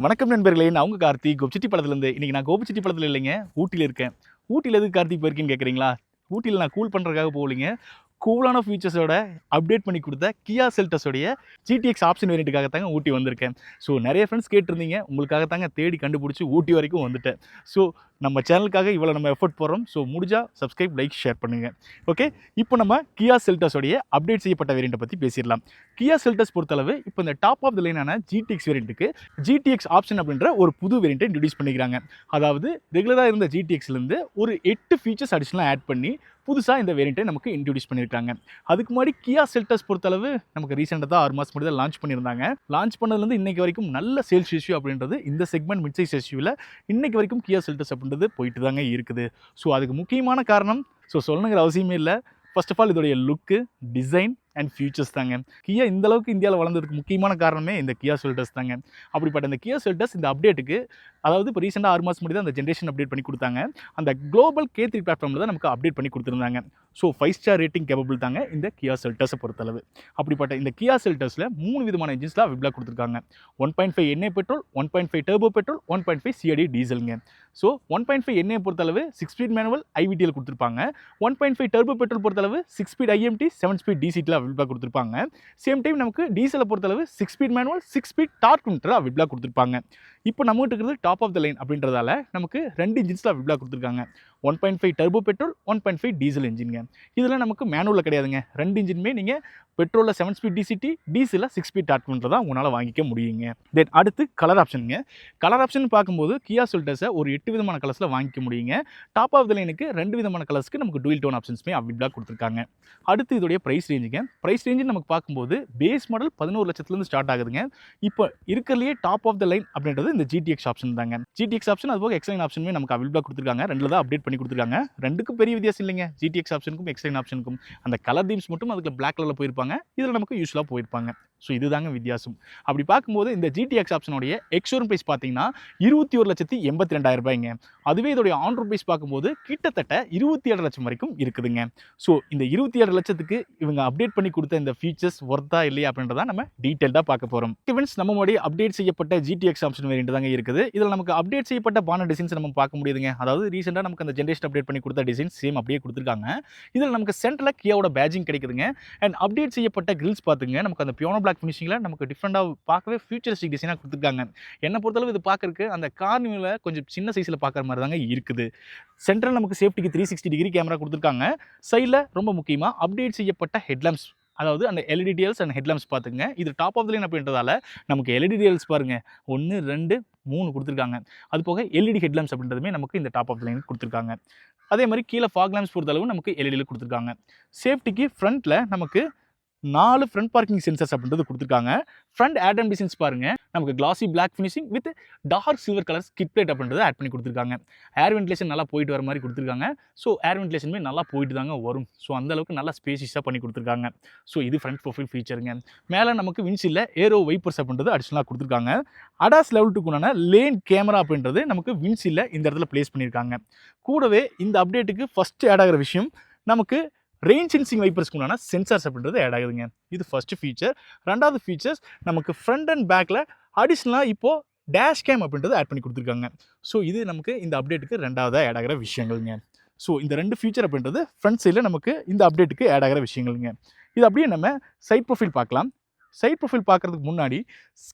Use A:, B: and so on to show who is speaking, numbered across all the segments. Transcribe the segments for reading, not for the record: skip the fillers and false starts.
A: வணக்கம் நண்பர்களே, நான் உங்க கார்த்திக் கோபிச்செட்டிப்பாளையத்துலேருந்து. இன்னைக்கு நான் கோபிச்செட்டிப்பாளையத்துல இல்லைங்க, ஊட்டியில் இருக்கேன். ஊட்டியில் எதுக்கு கார்த்திக் போயிருக்கேன்னு கேட்குறீங்களா? ஊட்டியில் நான் கூல் பண்ணுறதுக்காக போகலைங்க. கூலான ஃபீச்சர்ஸோட அப்டேட் பண்ணி கொடுத்த கியா செல்டோஸோடைய ஜிடிஎக்ஸ் ஆப்ஷன் வேரியண்ட்டுக்காக தாங்க ஊட்டி வந்திருக்கேன். ஸோ நிறைய ஃப்ரெண்ட்ஸ் கேட்டிருந்தீங்க, உங்களுக்காக தாங்க தேடி கண்டுபிடிச்சி ஊட்டி வரைக்கும் வந்துட்டேன். ஸோ நம்ம சேனலுக்காக இவ்வளோ நம்ம எஃபர்ட் போடுறோம். ஸோ முடிஞ்சால் சப்ஸ்கிரைப், லைக், ஷேர் பண்ணுங்கள். ஓகே, இப்போ நம்ம கியா செல்டோஸோடைய அப்டேட் செய்யப்பட்ட வேரியண்ட்டை பற்றி பேசிடலாம். கியா செல்டோஸ் பொறுத்தளவு இப்போ இந்த டாப் ஆஃப் த லைனான ஜிடிஎக்ஸ் வேரியண்ட்டுக்கு ஜிடிஎக்ஸ் ஆப்ஷன் அப்படின்ற ஒரு புது வேரியண்ட்டை இன்ட்ரடியூஸ் பண்ணிக்கிறாங்க. அதாவது ரெகுலராக இருந்த ஜிடிஎக்ஸ்லேருந்து ஒரு 8 ஃபீச்சர்ஸ் அடிஷனலாக ஆட் பண்ணி புதுசாக இந்த வேரியண்ட்டை நமக்கு இன்ட்ரடியூஸ் பண்ணியிருக்காங்க. அதுக்கு முன்னாடி கியா செல்டோஸ் பொறுத்தளவு நமக்கு ரீசெண்டாக தான் 6 மாதம் முன்னாடி தான் லான்ச் பண்ணியிருந்தாங்க. லான்ச் பண்ணதுலேருந்து இன்னைக்கு வரைக்கும் நல்ல சேல்ஸ் ரேஷியோ அப்படின்றது இந்த செக்மெண்ட் மிட் சைஸ் எஸ்யூவில் இன்னைக்கு வரைக்கும் கியா செல்டோஸ் அப்படின்றது போயிட்டு தாங்க இருக்குது. ஸோ அதுக்கு முக்கியமான காரணம் சொல்லணுங்கிற அவசியமே இல்லை. ஃபர்ஸ்ட் ஆஃப் ஆல் இதோடைய லுக்கு, டிசைன் அண்ட் ஃபியூச்சர்ஸ் தாங்க. கியா இந்த அளவுக்கு இந்தியாவில் வளர்ந்ததுக்கு முக்கியமான காரணமே இந்த கியா செல்டோஸ் தாங்க. அப்படிப்பட்ட இந்த கியா செல்டோஸ் இந்த அப்டேட்டுக்கு, அதாவது இப்போ ரீசெண்டாக 6 மாதம் முன்னாடி தான் அந்த ஜென்ரேஷன் அப்டேட் பண்ணி கொடுத்தாங்க. அந்த குளோபல் K3 பிளாட்ஃபார்மில் தான் நமக்கு அப்டேட் பண்ணி கொடுத்துருந்தாங்க. ஸோ 5 ஸ்டார் ரேட்டிங் கேப்பபிள் தாங்க இந்த கியா செல்டோஸை பொறுத்தளவு. அப்படிப்பட்ட இந்த கியா செல்டோஸில் 3 விதமான இன்ஜின்ஸ்லாம் அவைலபிளாக கொடுத்துருக்காங்க. 1.5 NA petrol, 1.5 turbo petrol, 1.5 CID டீசலுங்க. ஸோ 1.5 என்ஏ பொறுத்தளவு 6 ஸ்பீட் மேனுவல் ஐவிடிஎல் கொடுத்துருப்பாங்க. 1.5 டர்போ பெட்ரோல் பொறுத்தளவு 6 ஸ்பீட் ஐஎம்டி, 7 ஸ்பீட் டிசிடியில் அவைலபிளாக கொடுத்துருப்பாங்க. சேம் டைம் நமக்கு டீசலை பொறுத்தளவு 6 speed manual, 6 speed torque limiter அவைலபிளாக கொடுத்துருப்பாங்க. இப்போ நம்மகிட்ட இருக்கிறது டாப் ஆஃப் த லைன் அப்படின்றதால நமக்கு 2 இன்ஜின்ஸ்லாம் அவைலபிளாக கொடுத்துருக்காங்க. 1.5 டர்போ பெட்ரோல், 1.5 டீசல் இன்ஜின்ங்க. இதில் நமக்கு மேனுவலில் கிடையாதுங்க. 2 இன்ஜினுமே நீங்கள் பெட்ரோலில் 7 ஸ்பீட் டிசிடி, டீசலில் 6 ஸ்பீட் டார்க் லிமிட்டர் தான் உங்களால் வாங்கிக்க முடியுங்க. தென் அடுத்து கலர் ஆப்ஷனுங்க. கலர் ஆப்ஷன் பார்க்கும்போது கியா செல்டோஸை ஒரு 8 விதமான கலர்ஸில் வாங்கிக்க முடியுங்க. டாப் ஆஃப் த லைனுக்கு 2 விதமான கலர்ஸ்க்கு நமக்கு டூயல் டோன் ஆப்ஷன்ஸுமே அவைலபிளாக கொடுத்துருக்காங்க. அடுத்து இதோடைய ப்ரைஸ் ரேஞ்சுங்க. ப்ரைஸ் ரேஞ்சு நமக்கு பார்க்கும்போது பேஸ் மாடல் 11 லட்சத்துலேருந்து ஸ்டார்ட் ஆகுதுங்க. இப்போ இருக்கிறதுலே டாப் ஆஃப் த லைன் அப்படின்றது இந்த ஜிடிஎக்ஸ் ஆப்ஷன் தாங்க. ஜிடிஎக்ஸ் ஆப்ஷன் அதுபோக எக்ஸ்லைன் ஆப்ஷனுமே நமக்கு அவைலபிளாக கொடுத்துருக்காங்க. 2 தான் அப்டேட் பண்ணி கொடுத்துருக்காங்க. 2க்கும் பெரிய வித்தியாசம் இல்லைங்க. ஜிடிஎக்ஸ் ஆப்ஷனுக்கும் எக்ஸ்லைன் ஆப்ஷனுக்கும் அந்த கலர் தீம்ஸ் மட்டும் அதுக்கு பிளாக் கலரில் போயிருப்பாங்க. இதில் நமக்கு யூஸ்வலாக போயிருப்பாங்க. ஸோ இதுதாங்க வித்தியாசம். அப்படி பார்க்கும்போது இந்த ஜிடிஎக்ஸ் ஆப்ஷனுடைய எக்ஸ்ஷோரூம் ப்ரைஸ் பார்த்தீங்கன்னா 21,82,000 ரூபாய்ங்க. அதுவே இதோடைய ஆன் ரோட் ப்ரைஸ் பார்க்கும்போது கிட்டத்தட்ட 27 லட்சம் வரைக்கும் இருக்குதுங்க. ஸோ இந்த 27 லட்சத்துக்கு இவங்க அப்டேட் பண்ணி கொடுத்த இந்த ஃபீச்சர்ஸ் ஒர்த்தா இல்லையா அப்படின்றத நம்ம டீட்டெயில்டாக பார்க்க போகிறோம். ஈவென்ட்ஸ் நம்ம முன்னாடி அப்டேட் செய்யப்பட்ட ஜிடிஎக்ஸ் ஆப்ஷன் வேரியண்ட் தாங்க இருக்குது. இதில் நமக்கு அப்டேட் செய்யப்பட்ட பான டிசைன்ஸ் நம்ம பார்க்க முடியுதுங்க. அதாவது ரீசெண்டாக நமக்கு அந்த ஜென்ரேஷன் அப்டேட் பண்ணி கொடுத்த டிசைன்ஸ் சேம் அப்படியே கொடுத்துருக்காங்க. இதில் நமக்கு சென்டரில் கியாவோட பேஜிங் கிடைக்குதுங்க. அண்ட் அப்டேட் செய்யப்பட்ட கிரில்ஸ் பார்த்துங்க, நமக்கு அந்த பியானோ பிளாக் ஃபினிஷிங்கில் நமக்கு டிஃப்ரெண்டாக பார்க்கவே ஃபியூச்சரிஸ்டிக் டிசைனாக கொடுத்துருக்காங்க. என்னை பொறுத்தளவு இது பார்க்கறதுக்கு அந்த கார்னிவில் கொஞ்சம் சின்ன சைஸில் பார்க்குற மாதிரி தாங்க இருக்குது. சென்ட்ரல் நமக்கு சேஃப்டிக்கு 360 டிகிரி கேமரா கொடுத்துருக்காங்க. சைடில் ரொம்ப முக்கியமாக அப்டேட் செய்யப்பட்ட ஹெட்லாம்ப்ஸ், அதாவது அந்த எல்இடி டிஎல்ஸ் அண்ட் ஹெட்லாம்ப்ஸ் பார்த்துங்க. இது டாப் ஆஃப் த லைன் அப்படின்றதால நமக்கு எல்இடி டிஎல்ஸ் பாருங்கள் 1, 2, 3 கொடுத்துருக்காங்க. அது போக எல்இடி ஹெட்லாம்ப்ஸ் அப்படின்றதுமே நமக்கு இந்த டாப் ஆஃப் த லைன் கொடுத்துருக்காங்க. அதே மாதிரி கீழே ஃபாக் லேம்ப்ஸ் பொறுத்தளவு நமக்கு எல்இடியில் கொடுத்துருக்காங்க. சேஃப்டிக்கு ஃப்ரண்ட்டில் நமக்கு 4 ஃப்ரண்ட் பார்க்கிங் சென்சர்ஸ் அப்படின்றது கொடுத்துருக்காங்க. ஃப்ரண்ட் ஏடம் டிசைன்ஸ் பாருங்க, நமக்கு glossy black finishing with dark silver colour skid plate அப்படின்றத ஆட் பண்ணி கொடுத்துருக்காங்க. ஏர் வென்டிலேஷன் நல்லா போயிட்டு வர மாதிரி கொடுத்துருக்காங்க. ஸோ ஏர் வென்டிலேஷனுமே நல்லா போயிட்டு தாங்க வரும். ஸோ அந்த அளவுக்கு நல்லா ஸ்பேசியஸாக பண்ணி கொடுத்துருக்காங்க. ஸோ இது ஃப்ரண்ட் ப்ரொஃபைல் ஃபீச்சருங்க. மேலே நமக்கு விண்ட்ஷீல்டில் ஏரோ வைப்பர்ஸ் அப்படின்றது அடிஷனலாக கொடுத்துருக்காங்க. அடாஸ் லெவல் 2க்குண்டான லேன் கேமரா அப்படின்றது நமக்கு விண்ட்ஷீல்டில் இந்த இடத்துல பிளேஸ் பண்ணியிருக்காங்க. கூடவே இந்த அப்டேட்டுக்கு ஃபர்ஸ்ட் ஆட் ஆகிற விஷயம் நமக்கு ரெயின் சென்சிங் வைப்பர்ஸ்க்கு உண்டான சென்சார்ஸ் அப்படின்றது ஆட் ஆகுதுங்க. இது ஃபர்ஸ்ட் ஃபீச்சர். 2வது ஃபீச்சர்ஸ் நமக்கு ஃப்ரண்ட் அண்ட் பேக்கில் அடிஷ்னலாக இப்போது டேஷ் கேம் அப்படின்றது ஆட் பண்ணி கொடுத்துருக்காங்க. ஸோ இது நமக்கு இந்த அப்டேட்டுக்கு 2வது ஆட் ஆகிற விஷயங்கள்ங்க. ஸோ இந்த 2 ஃபீச்சர் அப்படின்றது ஃப்ரண்ட் சைடில் நமக்கு இந்த அப்டேட்டுக்கு ஆட் ஆகிற விஷயங்கள்ங்க. இது அப்படியே நம்ம சைட் ப்ரொஃபைல் பார்க்கலாம். சைட் ப்ரொஃபைல் பார்க்குறதுக்கு முன்னாடி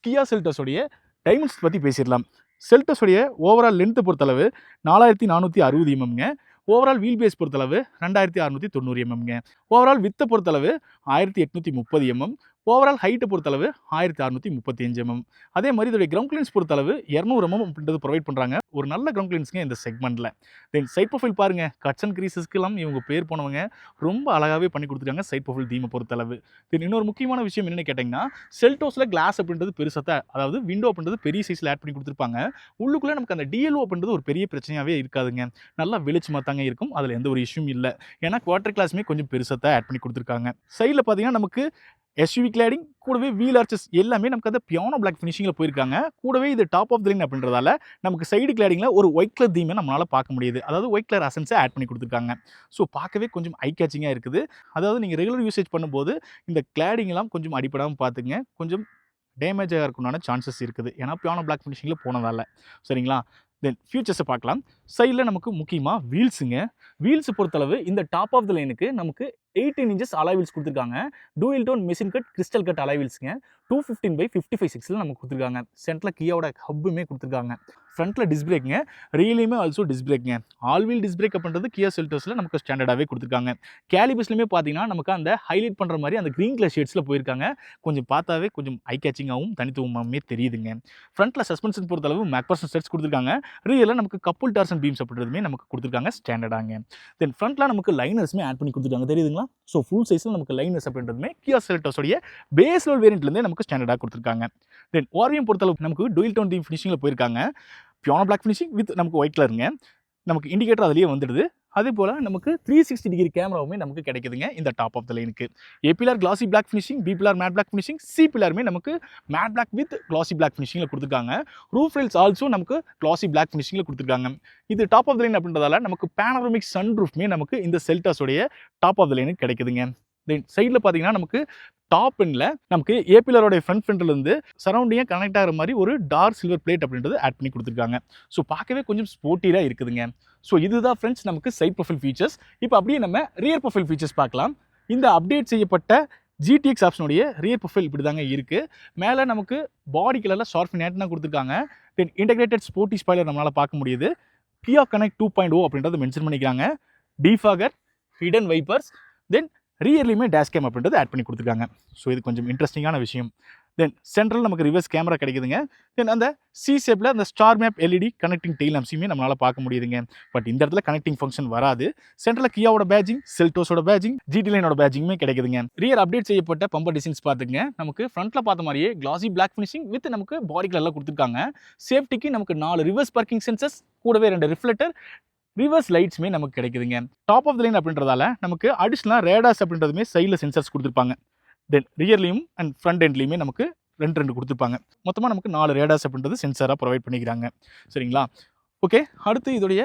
A: கியா செல்டோஸோடைய டைமென்ஷன்ஸ் பற்றி பேசிடலாம். செல்டோஸோடைய ஓவரால் லென்த்தை பொறுத்தளவு 4460 mm. ஓவரால் வீல் பேஸ் பொறுத்தளவு 2690 mm. ஓவரால் வித்தை பொறுத்தளவு 1830 mm. ஓவரால் ஹைட்டை பொறுத்தளவு 1635 mm. அதே மாதிரி இதோடைய கிரவுண்ட் கிளியன்ஸ் பொறுத்தளவு 200 mm அப்படின்றது ப்ரொவைட் பண்ணுறாங்க. ஒரு நல்ல கிரவுண்ட் கிளியன்ஸுங்க இந்த செக்மெண்ட்டில். தென் சைட் ப்ரொஃபைல் பாருங்கள், கட்ஸ் அண்ட் கிரீசஸ்க்கெல்லாம் இவங்க பேர் போனவங்க ரொம்ப அழகாகவே பண்ணி கொடுத்துருக்காங்க சைட் ப்ரொஃபைல் தீமை பொறுத்தளவு. தென் இன்னொரு முக்கியமான விஷயம் என்னென்னு கேட்டிங்கன்னா, செல்டோஸில் கிளாஸ் அப்படின்றது பெருசாக, அதாவது விண்டோ அப்படின்றது பெரிய சைஸில் ஆட் பண்ணி கொடுத்துருப்பாங்க. உள்ளுக்குள்ளே நமக்கு அந்த டிஎல்ஓ அப்படின்றது ஒரு பெரிய பிரச்சனையாகவே இருக்காதுங்க. நல்லா வெளிச்சமாக தாங்க இருக்கும். அதில் எந்த ஒரு இஷ்யூம் இல்லை. ஏன்னா குவார்டர் கிளாஸுமே கொஞ்சம் பெருசாக ஆட் பண்ணி கொடுத்துருக்காங்க. சைடில் பார்த்தீங்கன்னா நமக்கு எஸ்யூவி கிளாடிங் கூடவே வீல் ஆர்ச்சஸ் எல்லாமே நமக்கு அந்த பியானோ பிளாக் ஃபினிஷிங்கில் போயிருக்காங்க. கூடவே இது டாப் ஆஃப் த லைன் அப்படின்றதால நமக்கு சைடு கிளாடிங்கில் ஒரு ஒயிட் கலர் தீமை நம்மளால் பார்க்க முடியுது. அதாவது ஒயிட் கலர் அசன்ஸை ஆட் பண்ணி கொடுத்துருக்காங்க. ஸோ பார்க்கவே கொஞ்சம் ஐ கேச்சிங்காக இருக்குது. அதாவது நீங்கள் ரெகுலர் யூசேஜ் பண்ணும்போது இந்த கிளாடிங்லாம் கொஞ்சம் அடிப்படாமல் பார்த்துங்க. கொஞ்சம் டேமேஜ் ஆகிறதுக்குண்டான சான்சஸ் இருக்குது. ஏன்னா பியானோ பிளாக் ஃபினிஷிங்கில் போனதால. சரிங்களா? தென் ஃபியூச்சர்ஸை பார்க்கலாம். சைடில் நமக்கு முக்கியமாக வீல்ஸுங்க. வீல்ஸை பொறுத்தளவு இந்த டாப் ஆஃப் த லைனுக்கு நமக்கு 18 இன்ச்சஸ் அலாய் வீல்ஸ் கொடுத்துருக்காங்க. Dual tone machine cut crystal cut alloy வீல்ஸுங்க. 215/55/6 நமக்கு கொடுத்துருக்காங்க. சென்டரில் கியாவோட ஹப்புமே கொடுத்துருக்காங்க. ஃப்ரண்ட்டில் டிஸ்க் பிரேக்குங்க. ரியலையுமே ஆல்சோ டிஸ்க் பிரேக்குங்க. ஆல் வீல் டிஸ்க் பிரேக் அப்படின்றது கியா செல்டோஸில் நமக்கு ஸ்டாண்டர்டாகவே கொடுத்துருக்காங்க. கேலிபஸ்லையுமே பார்த்தீங்கன்னா நமக்கு அந்த ஹைலைட் பண்ணுற மாதிரி அந்த க்ரீன் கலர் ஷேட்ஸில் போயிருக்காங்க. கொஞ்சம் பார்த்தாவே கொஞ்சம் ஐ கேச்சிங்காகவும் தனித்துவமாகவே தெரியுதுங்க. ஃப்ரண்ட்டில் சஸ்பென்ஷன் பொறுத்தளவு மேக்பர்சன் செட்ஸ் கொடுத்துருக்காங்க. ரியலில் நமக்கு கப்புள் டார்சன் பீம்ஸ் அப்படின்றதுமே நமக்கு கொடுத்துருக்காங்க ஸ்டாண்டர்டாங்க. தென் ஃப்ரண்ட்டில் நமக்கு லைனர்ஸுமே ஆட் பண்ணி கொடுத்துருக்காங்க. தெரியுதுங்களா? ஸோ ஃபுல் சைஸில் நமக்கு லைனர்ஸ் அப்படின்றதுமே கியா செல்டோஸோடைய பேஸ் லெவல் வேரியண்ட்லேருந்தே நமக்கு ஸ்டாண்டர்டாக கொடுத்துருக்காங்க. தென் வாரியம் பொறுத்தளவு நமக்கு டூயல் டோன் தீம் ஃபினிஷிங்கில் போயிருக்காங்க. பியானோ பிளாக் ஃபினிஷிங் வித் நமக்கு ஒயிட் கலருங்க. நமக்கு இண்டிகேட்டர் அதிலேயே வந்துடுது. அதே போல் நமக்கு 360 டிகிரி கேமராவுமே நமக்கு கிடைக்குதுங்க இந்த டாப் ஆஃப் த லைனுக்கு. A pillar glossy black finishing, B pillar matte black finishing, C பிலாருமே நமக்கு matte black with glossy black ஃபினிஷிங்கில் கொடுத்துருக்காங்க. ரூஃப் ரெயில்ஸ் ஆல்சோ நமக்கு கிளாசி பிளாக் ஃபினிஷிங்கில் கொடுத்துருக்காங்க. இது டாப் ஆஃப் த லைன் அப்படின்றதால நமக்கு பேனரோமிக் சன் ரூஃப்மே நமக்கு இந்த செல்டாஸோடைய டாப் ஆஃப் த லைனுக்கு கிடைக்குதுங்க. தென் சைடில் பார்த்தீங்கன்னா நமக்கு டாப் எண்டில் நமக்கு ஏ பிலரோடைய ஃப்ரண்ட்லேருந்து சரௌண்டிங்காக கனெக்ட் ஆகிற மாதிரி ஒரு டார்க் சில்வர் பிளேட் அப்படின்றது ஆட் பண்ணி கொடுத்துருக்காங்க. ஸோ பார்க்கவே கொஞ்சம் ஸ்போர்ட்டியாக இருக்குதுங்க. ஸோ இதுதான் ஃப்ரெண்ட்ஸ் நமக்கு சைட் ப்ரொஃபைல் ஃபீச்சர்ஸ். இப்போ அப்படியே நம்ம ரியர் ப்ரொஃபைல் ஃபீச்சர்ஸ் பார்க்கலாம். இந்த அப்டேட் செய்யப்பட்ட GTX ஆப்ஷனுடைய ரியர் ப்ரொஃபைல் இப்படி தாங்க இருக்குது. மேலே நமக்கு பாடி கலரில் ஷார்ப் நேட்னா கொடுத்துருக்காங்க. தென் இன்டெகிரேட்டட் ஸ்போர்ட்டி ஸ்பாய்லர் நம்மளால் பார்க்க முடியுது. கியா கனெக்ட் 2.0 அப்படின்றத மென்ஷன் பண்ணிக்கிறாங்க. டிஃபாகர், ஹிடன் வைப்பர்ஸ், தென் ரியர்லையுமே டேஷ் கேம் அப்படின்றது ஆட் பண்ணி கொடுத்துருக்காங்க. ஸோ இது கொஞ்சம் இன்ட்ரெஸ்டிங்கான விஷயம். தென் சென்ட்ரல் நமக்கு ரிவர்ஸ் கேமரா கிடைக்குதுங்க. தென் அந்த சி ஷேப்பில் அந்த star map LED connecting tail அம்சையுமே நம்மளால் பார்க்க முடியுதுங்க. பட் இந்த இடத்துல கனெக்டிங் ஃபங்க்ஷன் வராது. சென்ட்ரலில் கியாவோட பேஜிங், செல்டோஸோட பேஜிங், GT லைனோட பேஜிங்குமே கிடைக்குதுங்க. ரியர் அப்டேட் செய்யப்பட்ட பம்பர் டிசைன்ஸ் பார்த்துங்க. நமக்கு ஃப்ரண்ட்டில் பார்த்த மாதிரியே கிளாசி பிளாக் ஃபினிஷிங் வித் நமக்கு பாடி கலரில் கொடுத்துருக்காங்க. சேஃப்டிக்கு நமக்கு 4 ரிவர்ஸ் பார்க்கிங் சென்சர்ஸ், கூடவே 2 ரிஃப்ளெக்டர், ரிவர்ஸ் லைட்ஸுமே நமக்கு கிடைக்குதுங்க. டாப் ஆஃப் த லைன் அப்படின்றதால நமக்கு அடிஷ்னலாக ரேடாஸ் அப்படின்றதுமே சைடில் சென்சர்ஸ் கொடுத்துருப்பாங்க. தென் ரியர்லையும் அண்ட் ஃப்ரண்ட் எண்ட்லையுமே நமக்கு 2 கொடுத்துருப்பாங்க. மொத்தமாக நமக்கு 4 ரேடாஸ் அப்படின்றது சென்சாராக ப்ரொவைட் பண்ணிக்கிறாங்க. சரிங்களா? ஓகே, அடுத்து இதோடைய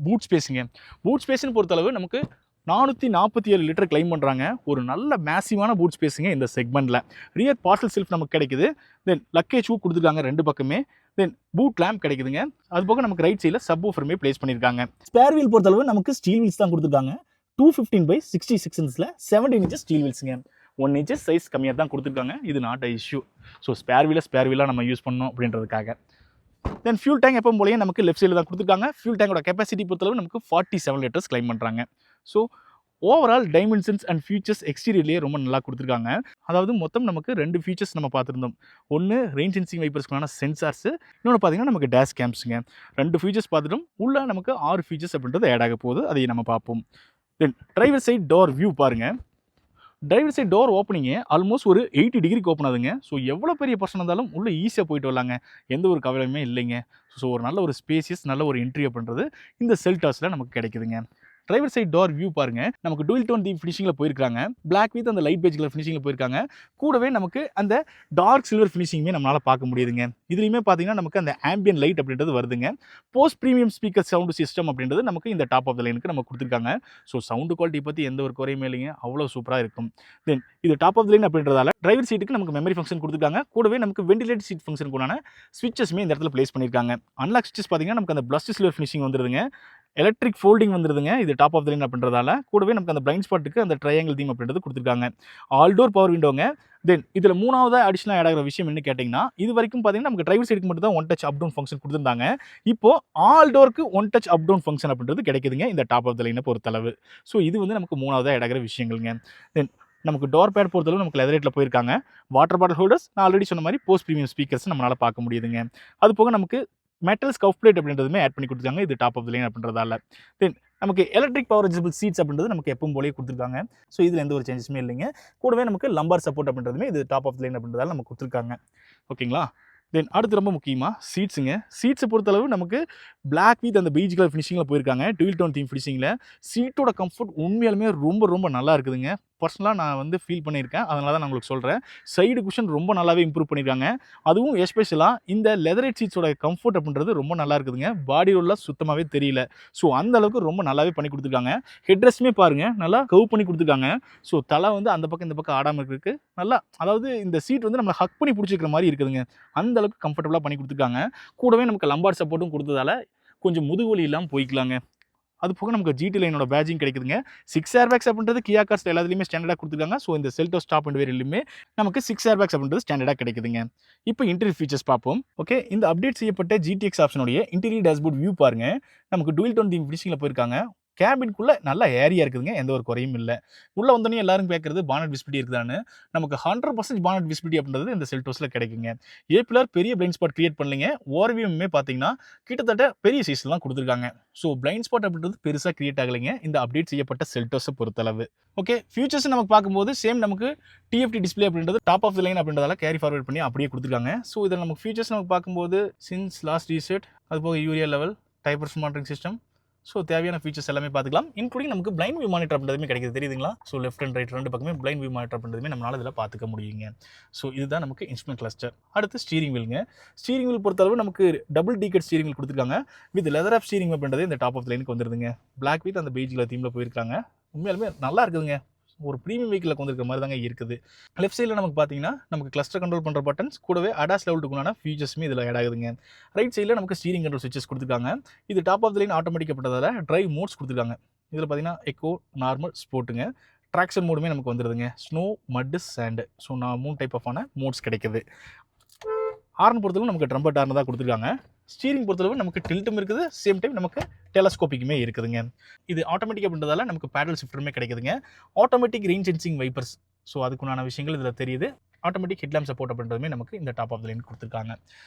A: பூட் ஸ்பேஸுங்க. பூட் ஸ்பேஸ்னு பொறுத்தளவு நமக்கு 447 லிட்டர் கிளைம் பண்ணுறாங்க. ஒரு நல்ல மேசிவான பூட் ஸ்பேஸுங்க இந்த செக்மெண்ட்டில். ரியர் பார்சல் செல்ஃப் நமக்கு கிடைக்குது. தென் லக்கேஜ் ஹூக் கொடுத்துருக்காங்க 2 பக்கமே. தென் பூட் லேம்ப் கிடைக்குதுங்க. அது போக நமக்கு ரைட் சைடில் சப் ஊஃபருமே பிளேஸ் பண்ணியிருக்காங்க. ஸ்பேர் வீல் பொறுத்தளவு நமக்கு ஸ்டீல் வீல்ஸ் தான் கொடுத்துருக்காங்க. 215/66 இன்ச்சில் 17 இன்ச்சஸ் ஸ்டீல் வீல்ஸுங்க. 1 இன்ச்சஸ் சைஸ் கம்மியாக தான் கொடுத்துருக்காங்க. இது not a issue. So spare வீலாக நம்ம யூஸ் பண்ணோம் அப்படின்றதுக்காக. தென் ஃபியூல் டேங்க் எப்போ போலயே நமக்கு லெஃப்ட் சைடில் தான் கொடுத்துருக்காங்க. ஃபியூல் டேங்கோட கெப்பாசிட்டி பொறுத்தளவு நமக்கு 47 லிட்டர்ஸ் கிளைம் பண்ணுறாங்க. So overall dimensions and features எக்ஸ்டீரியர்லேயே ரொம்ப நல்லா கொடுத்துருக்காங்க. அதாவது மொத்தம் நமக்கு 2 ஃபீச்சர்ஸ் நம்ம பார்த்துருந்தோம். ஒன்று ரெயின் சென்சிங் வைப்பர்ஸ்க்கான சென்சார்ஸு, இன்னொன்று பார்த்தீங்கன்னா நமக்கு டேஷ் கேம்ஸுங்க. 2 ஃபீச்சர்ஸ் பார்த்துட்டோம். உள்ள நமக்கு 6 ஃபீச்சர்ஸ் அப்படின்றது ஆட் ஆக போகுது. அதை நம்ம பார்ப்போம். தென் டிரைவர் சைட் டோர் வியூ பாருங்கள். டிரைவர் சைட் டோர் ஓப்பனிங்கே ஆல்மோஸ்ட் ஒரு 80 டிகிரிக்கு ஓப்பன் ஆகுதுங்க. ஸோ எவ்வளோ பெரிய பர்சன் இருந்தாலும் உள்ளே ஈஸியாக போயிட்டு வரலாங்க. எந்த ஒரு கவலையுமே இல்லைங்க. ஸோ ஒரு நல்ல ஒரு ஸ்பேசியஸ், நல்ல ஒரு என்ட்ரி அப்படின்றது இந்த செல்டாஸில் நமக்கு கிடைக்குதுங்க. டிரைவர் சைட் டோர் வியூ பாருங்க. நமக்கு டூயல் டோன் தீம் ஃபினிஷிங்கில் போயிருக்காங்க. பிளாக் வித் அந்த லைட் பேஜ் கலர் ஃபினிஷிங்கில் போயிருக்காங்க. கூடவே நமக்கு அந்த டார்க் சில்வர் ஃபினிஷிங்குமே நம்மளால் பார்க்க முடியுதுங்க. இதுலையுமே பார்த்தீங்கன்னா நமக்கு அந்த ஆம்பியன் லைட் அப்படின்றது வருதுங்க. Post premium speaker sound system அப்படின்றது நமக்கு இந்த டாப் ஆஃப் த லைனுக்கு நம்ம கொடுத்துருக்காங்க. ஸோ சவுண்டு குவாலிட்டி பற்றி எந்த ஒரு குறையுமே இல்லைங்க. அவ்வளோ சூப்பராக இருக்கும். தென் இது டாப் ஆஃப் த லைன் அப்படின்றதால டிரைவர் சீட்டுக்கு நமக்கு மெமரி ஃபங்க்ஷன் கொடுத்துருக்காங்க. கூடவே நமக்கு வெண்டிலேட் சீட் ஃபங்க்ஷனுக்குள்ளான ஸ்விட்சஸ்மே இந்த இடத்துல பிளேஸ் பண்ணியிருக்காங்க. அன்லாக் ஸ்விட்சஸ் பார்த்தீங்கன்னா நமக்கு அந்த பிளஸ்ட் சில்வர் ஃபினிஷிங் வந்துருதுங்க. எலக்ட்ரிக் ஃபோல்டிங் வந்துருதுங்க. இது டாப் ஆஃப் த லைன் அப்படின்றதால கூடவே நமக்கு அந்த பிளைண்ட் ஸ்பாட்டுக்கு அந்த ட்ரையாங்கிள் தீம் அப்படின்றது கொடுத்துருக்காங்க. ஆல் டோர் பவர் விண்டோங்க. தென் இதில் 3வது அடிஷனலாக ஆட் ஆகிற விஷயம் என்ன கேட்டிங்கன்னா, இது வரைக்கும் பார்த்தீங்கன்னா நமக்கு டிரைவர் சைடுக்கு மட்டும் தான் one touch up down function கொடுத்துருந்தாங்க. இப்போ ஆல் டோருக்கு one touch up down function அப்படின்றது கிடைக்குதுங்க இந்த டாப் ஆஃப் த லைனை பொறுத்தளவு. ஸோ இது வந்து நமக்கு 3வது ஆட் ஆகிற விஷயங்கள்ங்க. தென் நமக்கு டோர் பேட் பொறுத்தளவு நமக்கு லெதர் ரேட்டில் போயிருக்காங்க. வாட்டர் பாட்டில் ஹோல்டர்ஸ், நான் ஆல்ரெடி சொன்ன மாதிரி போஸ்ட் ப்ரீமியம் ஸ்பீக்கர்ஸ் நம்மளால் பார்க்க முடியுதுங்க. அது போக நமக்கு மெட்டல் ஸ்கஃப் பிளேட் அப்படின்றதுமே ஆட் பண்ணி கொடுத்துருக்காங்க இது டாப் ஆஃப் த லைன் அப்படின்றதால. தென் நமக்கு எலக்ட்ரிக் பவர் அட்ஜஸ்டபிள் சீட்ஸ் அப்படின்றது நமக்கு எப்பவும் போலயே கொடுத்துருக்காங்க. ஸோ இதில் எந்த ஒரு சேஞ்சஸுமே இல்லைங்க. கூடவே நமக்கு லம்பார் சப்போர்ட் அப்படின்றதுமே இது டாப் ஆஃப் த லைன் அப்படின்றதால நமக்கு கொடுத்துருக்காங்க. ஓகேங்களா? தென் அடுத்து ரொம்ப முக்கியமாக சீட்ஸுங்க. சீட்ஸை பொறுத்தளவு நமக்கு பிளாக் வித் அந்த பெய்ஜ் கலர் ஃபினிஷிங்கில் போயிருக்காங்க. டுவெல் டோன் தீம் ஃபினிஷிங்கில். சீட்டோட கம்ஃபர்ட் உண்மையாலுமே ரொம்ப ரொம்ப நல்லா இருக்குதுங்க. பர்சனலாக நான் வந்து ஃபீல் பண்ணியிருக்கேன். அதனால தான் நான் உங்களுக்கு சொல்கிறேன். சைடு குஷன் ரொம்ப நல்லாவே இம்ப்ரூவ் பண்ணியிருக்காங்க. அதுவும் எஸ்பெஷலாக இந்த லெதரேட் சீட்ஸோட கம்ஃபர்ட் அப்படின்றது ரொம்ப நல்லா இருக்குதுங்க. பாடி ரோல்லாம் சுத்தமாகவே தெரியல. ஸோ அந்த அளவுக்கு ரொம்ப நல்லாவே பண்ணி கொடுத்துருக்காங்க. ஹெட் ரெஸ்ட்டுமே பாருங்கள் நல்லா கவ் பண்ணி கொடுத்துருக்காங்க. ஸோ தலை வந்து அந்த பக்கம் இந்த பக்கம் ஆடாமல் இருக்கிறதுக்கு நல்லா, அதாவது இந்த சீட் வந்து நம்மளை ஹக் பண்ணி பிடிச்சிக்கிற மாதிரி இருக்குதுங்க. அந்த அளவுக்கு கம்ஃபர்டபுளாக பண்ணி கொடுத்துருக்காங்க. கூடவே நமக்கு லம்பார் சப்போர்ட்டும் கொடுத்ததால கொஞ்சம் முதுகுவலி இல்லாமல் போய்க்கலாங்க. அது போக நமக்கு ஜிடி லைனோட பேட்ஜிங் கிடைக்குதுங்க. 6 ஏர்பேக்ஸ் அப்படின்றது கியா கார்ஸ்ல எல்லாத்துலேயுமே ஸ்டாண்டர்டாக கொடுத்துருக்காங்க. ஸோ இந்த செல்டோஸ் டாப் அண்ட் வேரியண்ட்லையுமே நமக்கு 6 ஏர்பேக்ஸ் அப்படின்றது ஸ்டாண்டர்டாக கிடைக்குதுங்க. இப்போ இன்டீரியர் ஃபீச்சர்ஸ் பார்ப்போம். ஓகே, இந்த அப்டேட் செய்யப்பட்ட ஜிடிஎக்ஸ் ஆப்ஷனுடைய இன்டீரியர் டேஷ்போர்ட் வியூ பாருங்க. நமக்கு டுவெல் டோன் தீம் ஃபினிஷிங்கில் போயிருக்காங்க. கேபின்குள்ளே நல்லா ஏரியா இருக்குதுங்க. எந்த ஒரு குறையும் இல்லை. உள்ளே வந்தோடனே எல்லாரும் கேட்குறது பானட் விசிபிலிட்டி இருக்குதான்னு. நமக்கு 100% பானட் விசிபிலிட்டி அப்படின்றது இந்த செல்டோஸில் கிடைக்குங்க. ஏபிஆர் பெரிய பிளைண்ட் ஸ்பாட் கிரியேட் பண்ணலைங்க. ஓஆர்விஎம்மே பார்த்தீங்கன்னா கிட்டத்தட்ட பெரிய சைஸில் தான் கொடுத்துருக்காங்க. ஸோ பிளைண்ட் ஸ்பாட் அப்படின்றது பெருசாக கிரியேட் ஆகலைங்க இந்த அப்டேட் செய்யப்பட்ட செல்டோஸை பொறுத்தளவு. ஓகே, ஃபியூச்சர்ஸ் நமக்கு பார்க்கும்போது சேம் நமக்கு டிஎஃப்டி டிஸ்பிளே அப்படின்றது டாப் ஆஃப் த லைன் அப்படின்றதால கேரி ஃபார்வர்ட் பண்ணி அப்படியே கொடுத்துருக்காங்க. ஸோ இதில் நமக்கு ஃபியூச்சர்ஸ் நமக்கு பார்க்கும்போது சின்ஸ் லாஸ்ட் ரீசெட், அது போக urea level, diapers monitoring system, so தேவையான ஃபீச்சர்ஸ் எல்லாமே பார்த்துக்கலாம். இன்க்ளூடிங் நமக்கு பிளைண்ட் வியூ மானிட்டர் அப்படின்றதுமே கிடைக்குது, தெரியுதுங்களா? ஸோ லெஃப்ட் அண்ட் ரைட் ரெண்டு பக்கமே பிளைண்ட் வியூ மானிட்டர் அப்படின்றதுமே நம்மளால இதில் பார்த்துக்க முடியுங்க. ஸோ இதுதான் நமக்கு இன்ஸ்ட்ருமெண்ட் கிளஸ்டர். அடுத்து ஸ்டீரிங் வீலுங்க. ஸ்டீரிங் வீல் பொறுத்தளவு நமக்கு டபுள் டீக்கெட் ஸ்டீரிங் வீல் கொடுத்துருக்காங்க. வித் லெதர் ஆஃப் ஸ்டீரிங் அப்படின்றது இந்த டாப் ஆஃப் லைனுக்கு வந்துருதுங்க. பிளாக் வித் அந்த பெய்ஜ் கலர் தீமில் போயிருக்காங்க. உண்மையாலுமே நல்லா இருக்குதுங்க. ஒரு ப்ரீமியம் வெஹிக்கில் வந்துருக்க மாதிரி தாங்க இருக்குது. லெஃப்ட் சைடில் நமக்கு பார்த்தீங்கன்னா நமக்கு கிளஸ்டர் கண்ட்ரோல் பண்ணுற பட்டன்ஸ் கூடவே அடாஸ் லெவலுக்குள்ளான ஃபீச்சர்ஸுமே இதில் ஆட் ஆகுதுங்க. ரைட் சைடில் நமக்கு ஸ்டீரிங் கண்ட்ரோல் ஸ்விட்சஸ் கொடுத்துருக்காங்க. இது top of the line automatic பட்டதால் டிரைவ் மோட்ஸ் கொடுத்துருக்காங்க. இதில் பார்த்தீங்கன்னா எக்கோ, நார்மல், ஸ்போர்ட்டுங்க. ட்ராக்ஷன் மோடுமே நமக்கு வந்துடுதுங்க. Snow, mud, sand. ஸோ நான் 3 டைப் ஆஃபான மோட்ஸ் கிடைக்குது. ஹார்ன் பொறுத்தளவு நமக்கு ட்ரம்பட் ஹார்ன் தான் கொடுத்துருக்காங்க. ஸ்டீரிங் பொறுத்தளவு நமக்கு டில்ட்டும் இருக்குது, சேம் டைம் நமக்கு டெலஸ்கோப்பிக்குமே இருக்குதுங்க. இது ஆட்டோமேட்டிக் அப்படின்றதால நமக்கு பேடல் ஷிஃப்டருமே கிடைக்குதுங்க. Automatic rain sensing vipers, so அதுக்குண்டான விஷயங்கள் இதில் தெரியுது. ஆட்டோமேட்டிக் ஹெட்லாம்ப் சப்போர்ட் அப்படின்றதுமே நமக்கு இந்த டாப் ஆஃப் த லைன் கொடுத்துருக்காங்க.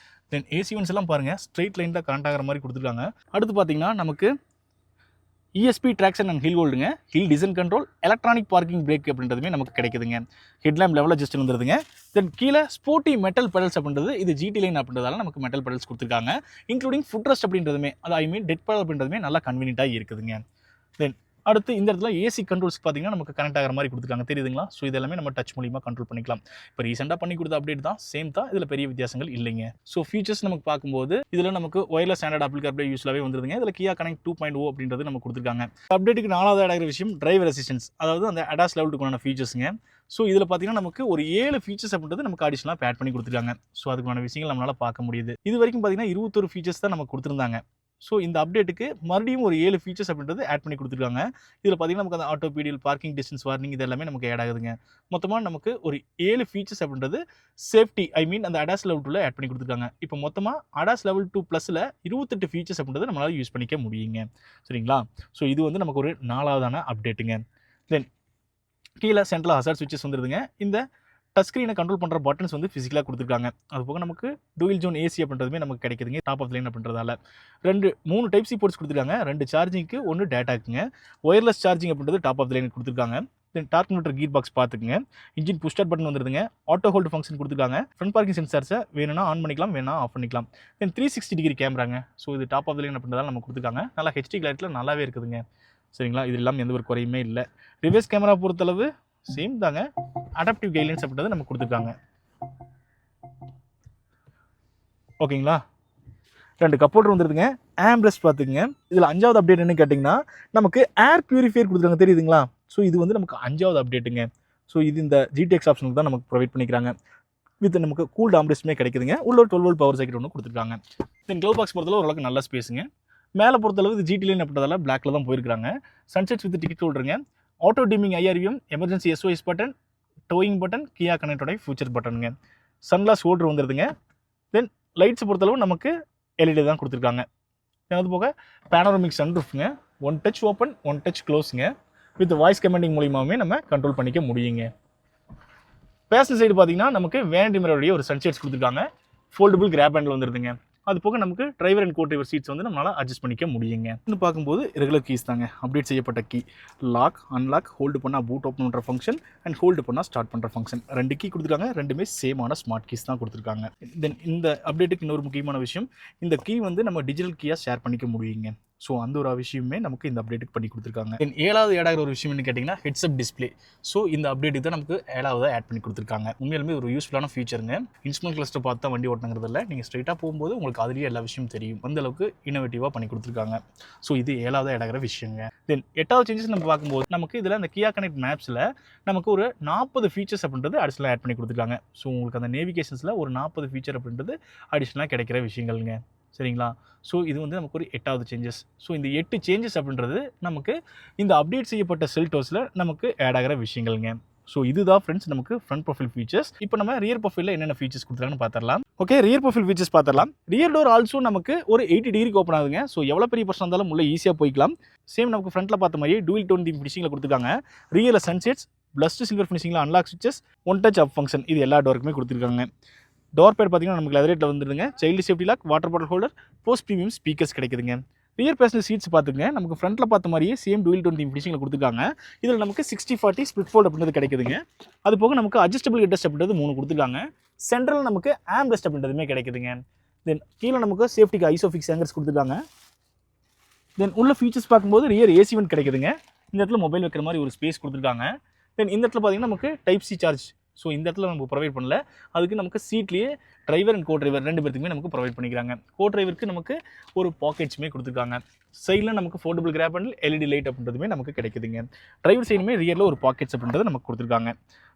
A: தென் ஏசி ஒன்ஸ் எல்லாம் பாருங்கள் ஸ்ட்ரெயிட் லைன் தான் கரண்ட் ஆகிற மாதிரி கொடுத்துருக்காங்க. அடுத்து பார்த்தீங்கன்னா நமக்கு ESP ட்ராக்ஷன் அண்ட் ஹில் ஹோல்டுங்க, hill descent control, electronic parking brake அப்படின்றதுமே நமக்கு கிடைக்குதுங்க. ஹெட்லாம்ப் லெவலில் ஜஸ்ட் வந்துருதுங்க. தென் கீழே ஸ்போர்ட்டி மெட்டல் பெடல்ஸ் அப்படின்றது இது ஜிடி லைன் அப்படின்றதால நமக்கு மெட்டல் பெடல்ஸ் கொடுத்துருக்காங்க. இன்க்ளூடிங் ஃபுட் ரெஸ்ட் அப்படின்றதுமே, அது ஐ மீன் டெட் பெடல் அப்படின்றதுமே நல்லா கன்வீனியன்ட்டாக இருக்குதுங்க. தென் அடுத்து இந்த இடத்துல ஏசி கண்ட்ரோல்ஸ் பார்த்தீங்கன்னா நமக்கு கனெக்ட் ஆகிற மாதிரி கொடுத்துருக்காங்க, தெரியுதுங்களா? ஸோ இதெல்லாமே நம்ம டச் மூலியமாக கண்ட்ரோல் பண்ணிக்கலாம். இப்போ ரீசெண்டாக பண்ணி கொடுத்த அப்டேட் தான், சேம் தான். இதில் பெரிய வித்தியாசங்கள் இல்லைங்க. ஸோ ஃபீச்சர்ஸ் நமக்கு பார்க்கும்போது இதில் நமக்கு ஒயர்லெஸ் ஸ்டாண்டர்ட் ஆப்பிள் கார்ப்ளே யூஸ்லாகவே வந்துருதுங்க. இதில் கியா கனெக்ட் 2.0 அப்படின்றது நம்ம கொடுத்துருக்காங்க. அப்டேட்டுக்கு 4வது ஆட் ஆகிற விஷயம் டிரைவர் அசிஸ்டன்ஸ், அதாவது அந்த அடாஸ் லெவலுக்கான ஃபீச்சர்ஸுங்க. ஸோ இதில் பார்த்தீங்கன்னா நமக்கு ஒரு 7 ஃபீச்சர்ஸ் அப்படின்றது நமக்கு அடிஷனலாக ஆட் பண்ணி கொடுத்துருக்காங்க. ஸோ அதுக்கான விஷயங்கள் நம்மளால் பார்க்க முடியுது. இது வரைக்கும் பார்த்தீங்கன்னா 21 ஃபீச்சர்ஸ் தான் நமக்கு கொடுத்துருந்தாங்க. ஸோ இந்த அப்டேட்டுக்கு மறுபடியும் ஒரு 7 ஃபீச்சர்ஸ் அப்படின்றது ஆட் பண்ணி கொடுத்துருக்காங்க. இதில் பார்த்தீங்கன்னா நமக்கு அந்த ஆட்டோ பீடியல், பார்க்கிங் டிஸ்டன்ஸ் வார்னிங், இது எல்லாமே நமக்கு ஆட் ஆகுதுங்க. மொத்தமாக நமக்கு ஒரு 7 ஃபீச்சர்ஸ் அப்படின்றது சேஃப்டி, ஐ மீன் அந்த அடாஸ் லெவல் 2ல ஆட் பண்ணி கொடுத்துருக்காங்க. இப்போ மொத்தமாக அடாஸ் லெவல் 2 ப்ளஸில் 28 ஃபீச்சர்ஸ் அப்படின்றது நம்மளால் யூஸ் பண்ணிக்க முடியுங்க. சரிங்களா? ஸோ இது வந்து நமக்கு ஒரு 4வதான அப்டேட்டுங்க. தென் கீழே சென்ட்ரல் ஹசார்ட் ஸ்விட்சஸ் வந்துருதுங்க. இந்த டச் ஸ்க்ரீனை கண்ட்ரோல் பண்ணுற பட்டன்ஸ் வந்து ஃபிசிக்கலாக கொடுத்துருக்காங்க. அது போக நமக்கு டூயல் ஜோன் ஏசி அப்படின்றதுமே நமக்கு கிடைக்குதுங்க டாப் ஆஃப் லைன் அப்படின்றதால. 3 டைப் சி போர்ட்ஸ் கொடுத்துருக்காங்க. 2 சார்ஜிங்க்கு, 1 டேட்டாக்குங்க. ஒயர்லெஸ் சார்ஜிங் அப்படின்றது டாப் ஆஃப் த லைன் கொடுத்துருக்காங்க. Then torque motor gear box பார்த்துக்குங்க. இன்ஜின் புஷ் ஸ்டார்ட் பட்டன் வந்துருதுங்க. ஆட்டோ ஹோல்டு ஃபங்க்ஷன் கொடுத்துருக்காங்க. ஃப்ரண்ட் பார்க்கிங் சென்சார்ஸை வேணும்னா ஆன் பண்ணிக்கலாம், வேணா ஆஃப் பண்ணிக்கலாம். தென் 360 டிகிரி கேமராங்க. ஸோ இது டாப் ஆஃப் த லைன் அப்படின்றதால நம்ம கொடுத்துருக்காங்க. நல்லா ஹெச்டி கிளாரிட்டியில் நல்லாவே இருக்குதுங்க. சரிங்களா? இது இல்லாமல் எந்த ஒரு குறையுமே இல்லை. ரிவர்ஸ் கேமரா பொறுத்தளவு சேம் தாங்க. அடாப்டிவ் கைட்லைன்ஸ் அப்படின்றத நம்ம கொடுத்துருக்காங்க. ஓகேங்களா? 2 கப் ஹோல்டர் வந்துருதுங்க. ஆம்ப்ரெஸ்ட் பார்த்துக்குங்க. இதில் 5வது அப்டேட் என்ன கேட்டிங்கன்னா நமக்கு ஏர் பியூரிஃபையர் கொடுத்துருக்காங்க, தெரியுதுங்களா? ஸோ இது வந்து நமக்கு 5வது அப்டேட்டுங்க. ஸோ இது இந்த ஜிடிஎக்ஸ் ஆப்ஷனுக்கு தான் நமக்கு ப்ரொவைட் பண்ணிக்கிறாங்க. வித் நமக்கு கூல் ஆம்ப்ரெஸ்ட்டுமே கிடைக்குதுங்க. உள்ள ஒரு 12 வோல்ட் பவர் சர்க்யூட் ஒன்று கொடுத்துருக்காங்க. தென் க்ளவ் பாக்ஸ் பொறுத்தளவு ஓரளவுக்கு நல்ல ஸ்பேஸுங்க. மேலே பொறுத்தளவு இது ஜிடி லைன் அப்படின்றதால பிளாக்ல தான் போயிருக்காங்க. சன்செட்ஸ் வித் டிக்கெட் ஹோல்டருங்க. Auto dimming IRVM, emergency SOS button, towing button, Kia கனெக்டோட ஃபியூச்சர் பட்டனுங்க. சன்கிளாஸ் ஹோல்டர் வந்துருதுங்க. தென் லைட்ஸ் பொறுத்தளவு நமக்கு LED தான் கொடுத்துருக்காங்க. அது போக பேனோரமிக் சன்ரூஃப்ங்க. 1 டச் ஓப்பன், 1 டச் க்ளோஸுங்க. வித் வாய்ஸ் கமாண்டிங் மூலியமாகவே நம்ம கண்ட்ரோல் பண்ணிக்க முடியுங்க. பேசஞ்சர் சைடு பார்த்தீங்கன்னா நமக்கு வேன் டிமரோடைய ஒரு சன்செட்ஸ் கொடுத்துருக்காங்க. ஃபோல்டபுள் கிராப் ஹேண்டில் வந்துருதுங்க. அது போக நமக்கு driver and co driver seats வந்து நம்மளால் அட்ஜஸ்ட் பண்ணிக்க முடியுங்க. இன்னும் பார்க்கும்போது ரெகுலர் கீஸ் தாங்க, அப்டேட் செய்யப்பட்ட கீ. லாக் அன்லாக், ஹோல்டு பண்ணால் பூட் ஓப்பன் பண்ணுற ஃபங்க்ஷன் அண்ட் ஹோல்டு பண்ணால் ஸ்டார்ட் பண்ணுற ஃபங்க்ஷன், 2 கீ கொடுத்துருக்காங்க. ரெண்டுமே சேமான ஸ்மார்ட் கீஸ் தான் கொடுத்துருக்காங்க. தென் இந்த அப்டேட்டுக்கு இன்னொரு முக்கியமான விஷயம், இந்த கீ வந்து நம்ம டிஜிட்டல் கீயாக ஷேர் பண்ணிக்க முடியுங்க. ஸோ அந்த ஒரு விஷயமே நமக்கு இந்த அப்டேட்டுக்கு பண்ணி கொடுத்துருக்காங்க. தென் 7வது ஆட் ஆகிற ஒரு விஷயம் என்ன கேட்டிங்கன்னா ஹெட்ஸ்அப் டிஸ்பிளே. ஸோ இந்த அப்டேட்டுக்கு தான் நமக்கு 7வது ஆட் பண்ணி கொடுத்துருக்காங்க. உண்மையிலுமே ஒரு யூஸ்ஃபுல்லான ஃபீச்சருங்க. இன்ஸ்ட்ருமெண்ட் கிளஸ்டர் பார்த்து தான் வண்டி ஓட்டணுங்கிறது இல்லை, நீங்கள் ஸ்ட்ரைட்டாக போகும்போது உங்களுக்கு அதுலேயே எல்லா விஷயம் தெரியும். அந்த அளவுக்கு இன்னோவேட்டிவாக பண்ணி கொடுத்துருக்காங்க. ஸோ இது 7வது ஆட் ஆகிற விஷயங்க. தென் 8வது சேஞ்சஸ் நம்ம பார்க்கும்போது நமக்கு இதில் அந்த கியா கனெக்ட் மேப்ஸில் நமக்கு ஒரு 40 ஃபீச்சர்ஸ் அப்படின்றது அடிஷனலாக ஆட் பண்ணி கொடுத்துருக்காங்க. ஸோ உங்களுக்கு அந்த நேவிகேஷன்ஸில் ஒரு 40 ஃபீச்சர் அப்படின்றது அடிஷனலாக கிடைக்கிற விஷயங்கள்ங்க. சரிங்களா? ஸோ இது வந்து நமக்கு ஒரு 8வது சேஞ்சஸ். ஸோ இந்த 8 சேஞ்சஸ் அப்படின்றது நமக்கு இந்த அப்டேட் செய்யப்பட்ட செல்டோஸில் நமக்கு ஆட் ஆகிற விஷயங்கள்ங்க. ஸோ இதுதான் ஃப்ரெண்ட்ஸ் நமக்கு ஃப்ரண்ட் ப்ரொஃபைல் ஃபீச்சர்ஸ். இப்போ நம்ம ரியர் ப்ரொஃபைலில் என்னென்ன ஃபீச்சர்ஸ் கொடுத்துருக்காங்கன்னு பார்த்துடலாம். ஓகே, ரியர் ப்ரொஃபைல் ஃபீச்சர்ஸ் பார்த்துடலாம். ரியர் டோர் ஆல்சோ நமக்கு ஒரு 80 டிகிரிக்கு ஓப்பன் ஆகுதுங்க. ஸோ எவ்வளோ பெரிய பர்சன் இருந்தாலும் உள்ள ஈஸியாக போய்க்கலாம். சேம் நமக்கு ஃப்ரண்ட்டில் பார்த்த மாதிரியே டூயல் டோன் தீம் ஃபினிஷிங்கில் கொடுத்துருக்காங்க. ரியரில் சன்செட்ஸ், பிளஸ்ட் சில்வர் ஃபினிஷிங்கில் அன்லாக் ஸ்விட்சஸ், ஒன் டச் அப் ஃபங்க்ஷன், இது எல்லா டோருக்குமே கொடுத்துருக்காங்க. டோர் பேட் பார்த்தீங்கன்னா நமக்கு லெதரேட்டில் வந்துடுங்க. Child safety lock, water bottle holder, post premium speakers கிடைக்குதுங்க. ரியர் பேசஞ்சர் சீட்ஸ் பார்த்துங்க, நமக்கு ஃப்ரண்ட்டில் பார்த்த மாதிரியே சேம் டூயல் டோன் தீம் ஃபினிஷிங்கில் கொடுத்துருக்காங்க. இதில் நமக்கு 60/40 ஸ்பிளிட் ஃபோல்ட் அப்படின்றது கிடைக்குதுங்க. அது போக நமக்கு அட்ஜஸ்டபிள் ஹெட்ரெஸ்ட் அப்படின்றது 3 கொடுத்துருக்காங்க. சென்ட்ரல் நமக்கு ஆம் ரெஸ்ட் அப்படின்றதுமே கிடைக்குதுங்க. தென் கீழே நமக்கு சேஃப்டிக்கு ஐசோஃபிக்ஸ் ஹேங்கர்ஸ் கொடுத்துருக்காங்க. தென் உள்ள ஃபீச்சர்ஸ் பார்க்கும்போது ரியர் ஏசி வென்ட் கிடைக்குதுங்க. இந்த இடத்துல மொபைல் வைக்கிற மாதிரி ஒரு ஸ்பேஸ் கொடுத்துருக்காங்க. தென் இந்த இடத்துல பார்த்தீங்கன்னா நமக்கு டைப் சி சார்ஜ், ஸோ இந்த இடத்துல நம்ம ப்ரொவைட் பண்ணல. அதுக்கு நமக்கு சீட்லேயே டிரைவர் அண்ட் கோ டிரைவர் 2 பேருக்குமே நமக்கு ப்ரொவைட் பண்ணிக்கிறாங்க. கோ டிரைவருக்கு நமக்கு ஒரு பாக்கெட்ஸுமே கொடுத்துருக்காங்க. சைடில் நமக்கு foldable grab and LED light அப்படின்றதுமே நமக்கு கிடைக்குதுங்க. டிரைவர் சைடுமே ரியரில் ஒரு பாக்கெட்ஸ் அப்படின்றது நமக்கு கொடுத்துருக்காங்க.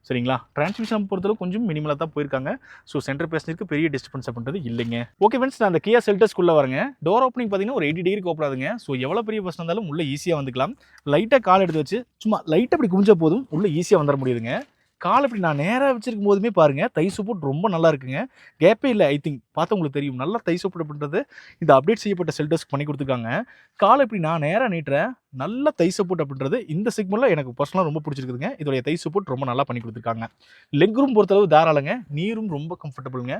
A: சரிங்களா? டிரான்ஸ்மிஷன் பொறுத்தளவு கொஞ்சம் மினிமலாக தான் போயிருக்காங்க. ஸோ சென்டர் பேசஞ்சருக்கு பெரிய டிஸ்டர்பன்ஸ் அப்படின்றது இல்லைங்க. ஓகே ஃப்ரெண்ட்ஸ், நான் அந்த கியா செல்டோஸ்க்குள்ளே வரேங்க. டோர் ஓப்பனிங் பார்த்தீங்கன்னா ஒரு 80 டிகிரிக்கு ஓப்பன் ஆகுதுங்க. ஸோ எவ்வளோ பெரிய பர்சன் இருந்தாலும் உள்ளே ஈஸியாக வந்துக்கலாம். லைட்டாக கால் எடுத்து வச்சு சும்மா லைட்டாக அப்படி குமிஞ்சா போதும் உள்ளே ஈஸியாக வந்துட முடியுதுங்க. கால் இப்படி நான் நேராக வச்சிருக்கும் போதுமே பாருங்கள், தை சப்போர்ட் ரொம்ப நல்லா இருக்குங்க. கேப்பே இல்லை. ஐ திங்க் பார்த்தா உங்களுக்கு தெரியும், நல்லா தை சப்போர்ட் அப்படின்றது இந்த அப்டேட் செய்யப்பட்ட செல்டோஸ்க்கு பண்ணி கொடுத்துருக்காங்க. கால் இப்படி நான் நேராக நீட்டுறேன், நல்ல தை சப்போர்ட் அப்படின்றது இந்த செக்மெண்ட்டில் எனக்கு பர்சனலாக ரொம்ப பிடிச்சிருக்குதுங்க. இதோடைய தை சப்போர்ட் ரொம்ப நல்லா பண்ணி கொடுத்துருக்காங்க. லெக் ரூம் பொறுத்தளவு தாராளங்க. நீரும் ரொம்ப கம்ஃபர்டபுளுங்க.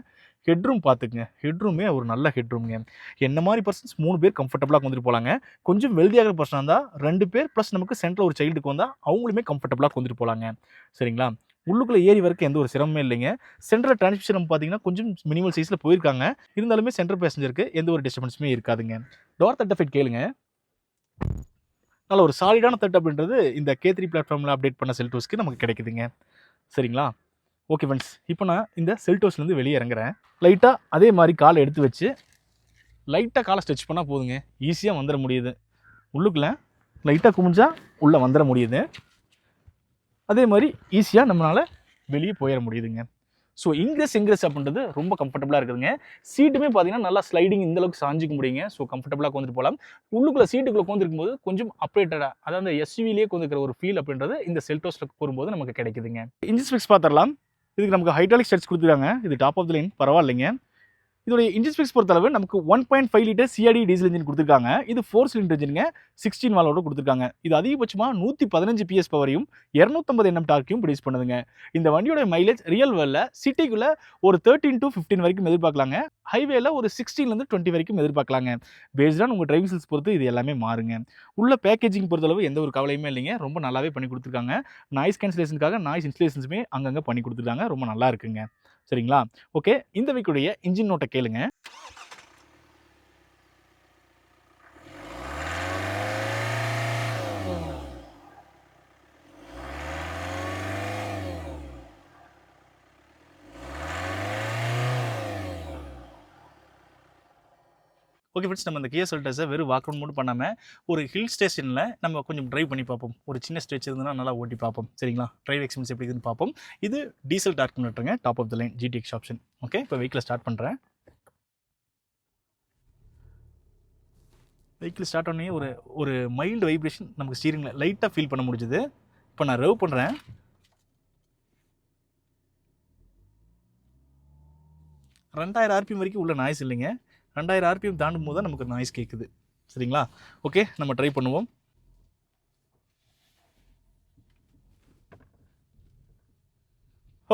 A: ஹெட்ரூம் பார்த்துக்குங்க, ஹெட்ரூமே ஒரு நல்ல ஹெட்ரூம்ங்க. என்ன மாதிரி பர்சன்ஸ் 3 பேர் கம்ஃபர்டபுளாக வந்துட்டு போகலாங்க. கொஞ்சம் வெல்தியாகிற பர்சனாக இருந்தால் 2 பேர் ப்ளஸ் நமக்கு சென்டரில் ஒரு சைல்டுக்கு வந்தால் அவங்களுமே கம்ஃபர்டபுளாக வந்துட்டு போகலாங்க. சரிங்களா? உள்ளுக்குள்ளே ஏறி வரைக்கும் எந்த ஒரு சிரமமே இல்லைங்க. சென்ட்ரல் டிரான்ஸ்மிஷன் பார்த்தீங்கன்னா கொஞ்சம் மினிமல் சைஸில் போயிருக்காங்க. இருந்தாலுமே சென்ட்ரல் பேசஞ்சருக்கு எந்த ஒரு டிஸ்டர்பன்ஸுமே இருக்காதுங்க. டோர் தட் எஃபெக்ட் கேளுங்க. நல்ல ஒரு சாலிடான தட் அப்படின்றது இந்த K3 பிளாட்ஃபார்மில் அப்டேட் பண்ண செல்டோஸ்க்கு நமக்கு கிடைக்குதுங்க. சரிங்களா? ஓகே ஃப்ரெண்ட்ஸ், இப்போ நான் இந்த செல்டோஸ்லேருந்து வெளியே இறங்குறேன். லைட்டாக அதே மாதிரி காலை எடுத்து வச்சு லைட்டாக காலை ஸ்ட்ரெச் பண்ணால் போதுங்க, ஈஸியாக வந்துட முடியுது. உள்ளுக்குள்ளே லைட்டாக குமிஞ்சா உள்ளே வந்துட முடியுது. அதே மாதிரி ஈஸியாக நம்மளால் வெளியே போயிட முடியுதுங்க. ஸோ இங்கிரஸ் அப்படின்றது ரொம்ப கம்ஃபர்டபுளாக இருக்குதுங்க. சீட்டுமே பார்த்தீங்கன்னா நல்லா ஸ்லைடிங் இந்த அளவுக்கு சாஞ்சிக்க முடியுங்க. ஸோ கம்ஃபர்டபுளாக கொண்டுட்டு போகலாம். உள்ளுக்குள்ளே சீட்டுக்குள்ளே கொண்டிருக்கும் போது கொஞ்சம் அப்ரேட்டடாக, அதாவது எஸ்யூவிலேயே கொண்டிருக்கிற ஒரு ஃபீல் அப்படின்றது இந்த செல்டோஸில் போகும்போது நமக்கு கிடைக்குதுங்க. இன்ஜின் ஸ்பெக்ஸ் பார்த்துடலாம். இதுக்கு நமக்கு ஹைட்ராலிக் ஸ்டட்ஸ் கொடுத்துருக்காங்க. இது டாப் ஆஃப் த லைன், பரவாயில்லைங்க. இதோடைய இன்ஜின் ஸ்பெக்ஸ் பொறுத்தளவு நமக்கு 1.5 லிட்டர் சிஆர்டி டீசல் இன்ஜின் கொடுத்துருக்காங்க. இது 4 சிலிண்டர் இன்ஜினுங்க, 16 வால்வோட கொடுத்துருக்காங்க. இது அதிகபட்சமாக 115 PS பவரையும் 250 Nm டார்க்கையும் ப்ரொடியூஸ் பண்ணுதுங்க. இந்த வண்டியோட மைலேஜ் ரியல் வேர்ல்டில் சிட்டிக்குள்ளே ஒரு 13 to 15 வரைக்கும் எதிர்பார்க்கலாங்க. ஹைவேல ஒரு 16 to 20 வரைக்கும் எதிர்பார்க்கலாங்க. பேஸ்டான உங்கள் டிரைவிங் ஸ்கில்ஸ் பொறுத்து இது எல்லாமே மாறுங்க. உள்ள பேக்கேஜிங் பொறுத்தளவு எந்த ஒரு கவலையுமே இல்லைங்க. ரொம்ப நல்லாவே பண்ணி கொடுத்துருக்காங்க. நாய்ஸ் கேன்சலேஷனுக்காக நாய்ஸ் இன்ஸ்டலேஷன்ஸுமே அங்கங்கே பண்ணி கொடுத்துருக்காங்க. ரொம்ப நல்லா இருக்குங்க. சரிங்களா? ஓகே, இந்த வீக்குடைய இன்ஜின் நோட்டை கேளுங்க. ஓகே ஃப்ரெண்ட்ஸ், நம்ம இந்த கியா செல்டோஸை வெறும் வாக் அவுட் மட்டும் பண்ணாமல் ஒரு ஹில் ஸ்டேஷனில் நம்ம கொஞ்சம் ட்ரைவ் பண்ணி பார்ப்போம். ஒரு சின்ன ஸ்ட்ரெச் இருந்ததுன்னா நல்லா ஓட்டி பார்ப்போம். சரிங்களா? ட்ரைவ் எக்ஸ்பீரியன்ஸ் எப்படி இருக்குதுன்னு பார்ப்போம். இது டீசல் டார்க் கன்வெர்ட்டருங்க, top of the line GTX option. Okay, இப்போ வெஹிக்கிளை ஸ்டார்ட் பண்ணுறேன். வெஹிக்கிள் ஸ்டார்ட் பண்ணி ஒரு மைல்டு வைப்ரேஷன் நமக்கு ஸ்டீரிங்கில் லைட்டாக ஃபீல் பண்ண முடிஞ்சுது. இப்போ நான் ரவ் பண்ணுறேன். 2000 RPM வரைக்கும் உள்ள நாய்ஸ் இல்லைங்க. 2000 RPM தாண்டும் போது தான் நமக்கு நாய்ஸ் கேட்குது. சரிங்களா? ஓகே, நம்ம ட்ரை பண்ணுவோம்.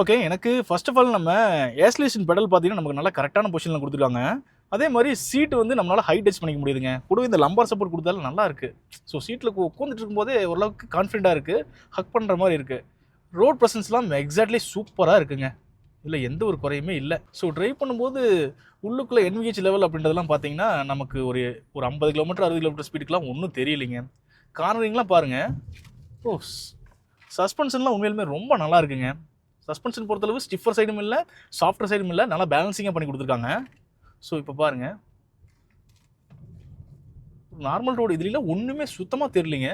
A: ஓகே, எனக்கு ஃபர்ஸ்ட் ஆஃப் ஆல் நம்ம ஏஸ்லேஷன் பெடல் பார்த்தீங்கன்னா நமக்கு நல்லா கரெக்டான பொசிஷனில் கொடுத்துருக்காங்க. அதே மாதிரி சீட்டு வந்து நம்மளால் ஹைட் டச் பண்ணிக்க முடியுதுங்க. கூடவே இந்த லம்பார் சப்போர்ட் கொடுத்தாலும் நல்லா இருக்குது. ஸோ சீட்டில் உட்காந்துட்டு இருக்கும்போதே ஓரளவுக்கு கான்ஃபிடென்ட்டாக இருக்குது, ஹக் பண்ணுற மாதிரி இருக்குது. ரோட் ப்ரெசன்ஸ்லாம் எக்ஸாக்ட்லி சூப்பராக இருக்குங்க. இதில் எந்த ஒரு குறையுமே இல்லை. ஸோ ட்ரைவ் பண்ணும்போது உள்ளுக்குள்ளே NVH லெவல் அப்படின்றதெல்லாம் பார்த்தீங்கன்னா நமக்கு ஒரு 50 கிலோமீட்டர் 60 கிலோமீட்டர் ஸ்பீடுக்குலாம் ஒன்றும் தெரியலைங்க. கார்னரிங்லாம் பாருங்கள். ஓ, சஸ்பென்ஷன்லாம் உண்மையிலுமே ரொம்ப நல்லா இருக்குங்க. சஸ்பென்ஷன் பொறுத்தளவு ஸ்டிஃபர் சைடும் இல்லை, சாஃப்டர் சைடும் இல்லை, நல்லா பேலன்சிங்காக பண்ணி கொடுத்துருக்காங்க. ஸோ இப்போ பாருங்கள், நார்மல் ரோடு இதுலாம் ஒன்றுமே சுத்தமாக தெரியலிங்க.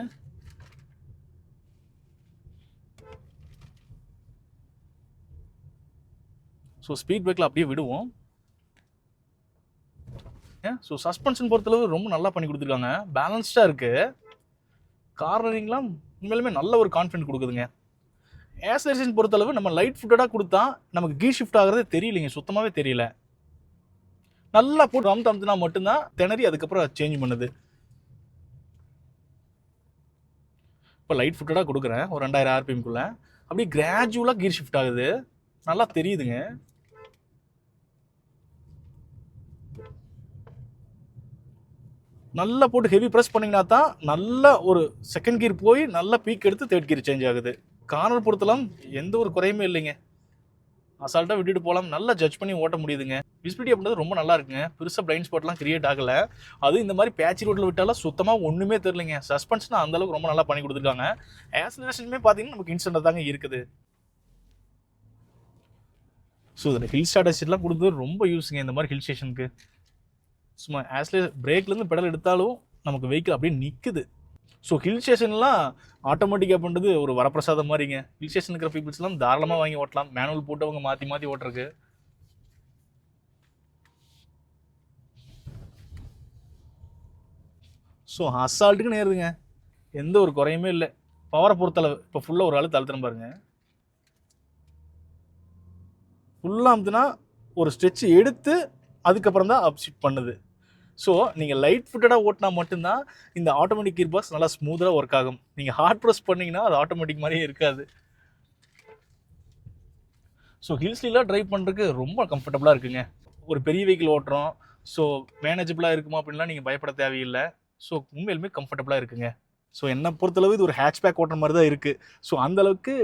A: ஸோ ஸ்பீட் பிரேக்கில் அப்படியே விடுவோம். ஸோ சஸ்பென்ஷன் பொறுத்தளவு ரொம்ப நல்லா பண்ணி கொடுத்துருக்காங்க, பேலன்ஸ்டாக இருக்குது. கார்னரிங்லாம் உண்மையிலுமே நல்ல ஒரு கான்ஃபிடென்ட் கொடுக்குதுங்க. ஆக்ஸலரேஷன் பொறுத்தளவு நம்ம லைட் ஃபுட்டடாக கொடுத்தா நமக்கு கீர் ஷிஃப்ட் ஆகிறதே தெரியலைங்க, சுத்தமாகவே தெரியல. நல்லா போட்டு அமுத்துனா மட்டும்தான் திணறி அதுக்கப்புறம் சேஞ்ச் பண்ணுது. இப்போ லைட் ஃபுட்டடாக கொடுக்குறேன் ஒரு 2000 RPMக்குள்ளே, அப்படியே கிராஜுவலாக கீர் ஷிஃப்ட் ஆகுது, நல்லா தெரியுதுங்க. நல்லா போட்டு ஹெவி ப்ரெஸ் பண்ணிங்கன்னா தான் நல்லா ஒரு செகண்ட் கியர் போய் நல்லா பீக் எடுத்து தேர்ட் கியர் சேஞ்ச் ஆகுது. கார்னர் பொறுத்தலாம் எந்த ஒரு குறையுமே இல்லைங்க, அசால்ட்டாக விட்டுட்டு போகலாம், நல்லா ஜட்ஜ் பண்ணி ஓட்ட முடியுதுங்க. விசிபிலிட்டி அப்படின்றது ரொம்ப நல்லா இருக்குங்க, பெருசாக பிளைண்ட் ஸ்பாட்லாம் கிரியேட் ஆகலை. அது இந்த மாதிரி பேட்சி ரோட்டில் விட்டாலும் சுத்தமாக ஒன்றுமே தெரியலைங்க. சஸ்பென்ஷன் அந்தளவுக்கு ரொம்ப நல்லா பண்ணி கொடுத்துருக்காங்க. ஆக்ஸலரேஷனுமே பார்த்தீங்கன்னா நமக்கு இன்ஸ்டன்ட்டாக தாங்க இருக்குது. ஸோ இதில் ஹில் ஸ்டார்டர்ஸ்லாம் கொடுத்தது ரொம்ப யூஸுங்க இந்த மாதிரி ஹில் ஸ்டேஷனுக்கு. சும்மா பிரேக்லேருந்து பெடல் எடுத்தாலும் நமக்கு வெஹிக்கிள் அப்படியே நிற்குது. ஸோ ஹில் ஸ்டேஷன்லாம் ஆட்டோமேட்டிக் அப்படின்றது ஒரு வரப்பிரசாதம் மாதிரிங்க. ஹில் ஸ்டேஷன் இருக்கிற பீப்புள்ஸ்லாம் தாராளமாக வாங்கி ஓட்டலாம், மேனுவல் போட்டு அவங்க மாற்றி ஓட்டுறதுக்கு. ஸோ அசால்ட்டுக்கு நேருதுங்க, எந்த ஒரு குறையுமே இல்லை. பவரை பொறுத்தளவு இப்போ ஃபுல்லாக ஒரு ஆள் தழுத்துறேன் பாருங்க, ஃபுல்லாக அமுத்துனா ஒரு ஸ்ட்ரெச் எடுத்து அதுக்கப்புறம் தான் அப் ஷிஃப்ட் பண்ணுது. ஸோ நீங்கள் லைட் ஃபுட்டடாக ஓட்டினா மட்டும்தான் இந்த ஆட்டோமேட்டிக் கீர் பாக்ஸ் நல்லா ஸ்மூத்தாக ஒர்க் ஆகும். நீங்கள் ஹார்ட் ப்ரெஸ் பண்ணிங்கன்னா அது ஆட்டோமேட்டிக் மாதிரியே இருக்காது. ஸோ ஹில்ஸ்லாம் ட்ரைவ் பண்ணுறதுக்கு ரொம்ப கம்ஃபர்டபுளாக இருக்குங்க. ஒரு பெரிய வெஹிக்கிள் ஓட்டுறோம், ஸோ மேனேஜபிளாக இருக்குமா அப்படின்லாம் நீங்கள் பயப்பட தேவையில்லை. ஸோ உண்மையிலுமே கம்ஃபர்டபுளாக இருக்குங்க. ஸோ என்னை பொறுத்தளவு இது ஒரு ஹேட்ச்பேக் ஓட்டுற மாதிரி தான் இருக்குது. ஸோ அந்தளவுக்கு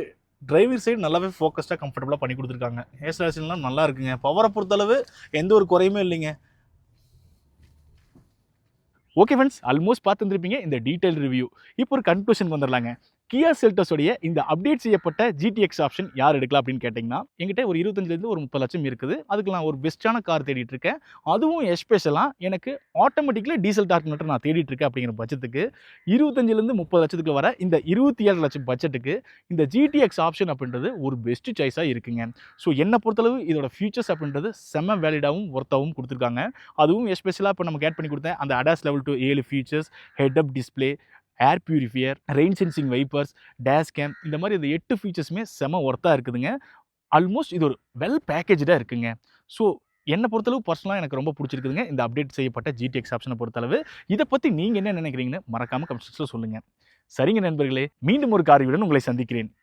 A: டிரைவர் சைடு நல்லாவே ஃபோக்கஸ்டாக கம்ஃபர்டபுளாக பண்ணி கொடுத்துருக்காங்க. ஏர்ஸ்டேஷன்லாம் நல்லா இருக்குங்க. பவரை பொறுத்தளவு எந்த ஒரு குறையுமே இல்லைங்க. ஓகே ஃப்ரெண்ட்ஸ், ஆல்மோஸ்ட் பார்த்துருப்பீங்க இந்த டீடைல் ரிவ்யூ. இப்போ ஒரு கன்க்ளூஷனுக்கு வந்துடலாங்க. கியா செல்டோஸோடைய இந்த அப்டேட் செய்யப்பட்ட GTX ஆப்ஷன் யார் எடுக்கலாம் அப்படின்னு கேட்டிங்கன்னா, என்கிட்ட ஒரு 25 ஒரு 30 லட்சம் இருக்குது. அதுக்கு நான் ஒரு பெஸ்ட்டான கார் தேடிட்டு இருக்கேன். அதுவும் எஸ்பெஷலாக எனக்கு ஆட்டோமேட்டிக்கலி டீசல் டார்க் மீட்டர் நான் தேடிட்டு இருக்கேன். அப்படிங்கிற பட்சத்துக்கு 25-30 லட்சத்துக்கு வர இந்த 27 லட்சம் பட்ஜெட்டுக்கு இந்த GTX ஆப்ஷன் அப்படின்றது ஒரு பெஸ்ட் சாய்ஸாக இருக்குங்க. ஸோ என்னை பொறுத்தளவு இதோட ஃபியூச்சர்ஸ் அப்படின்றது செம்ம வேலிடாகவும் ஒர்த்தாகவும் கொடுத்துருக்காங்க. அதுவும் எஸ்பெஷலாக இப்போ நமக்கு ஆட் பண்ணி கொடுத்தேன் அந்த ADAS Level 2 7 ஃபீச்சர்ஸ், ஹெட் அப் display, air purifier, rain sensing vipers, dash game, இந்த மாதிரி இந்த 8 ஃபீச்சர்ஸுமே செம ஒர்த்தாக இருக்குதுங்க. ஆல்மோஸ்ட் இது ஒரு வெல் பேக்கேஜாக இருக்குங்க. ஸோ என்னை பொறுத்தளவு பர்சனலாக எனக்கு ரொம்ப பிடிச்சிருக்குதுங்க இந்த அப்டேட் செய்யப்பட்ட GTX ஆப்ஷனை பொறுத்தளவு. இதை பற்றி நீங்கள் என்ன நினைக்கிறீங்கன்னு மறக்காமல் கமெண்ட் செக்ஷனில் சொல்லுங்கள். சரிங்க நண்பர்களே, மீண்டும் ஒரு கார் வீடியோவில் உங்களை சந்திக்கிறேன்.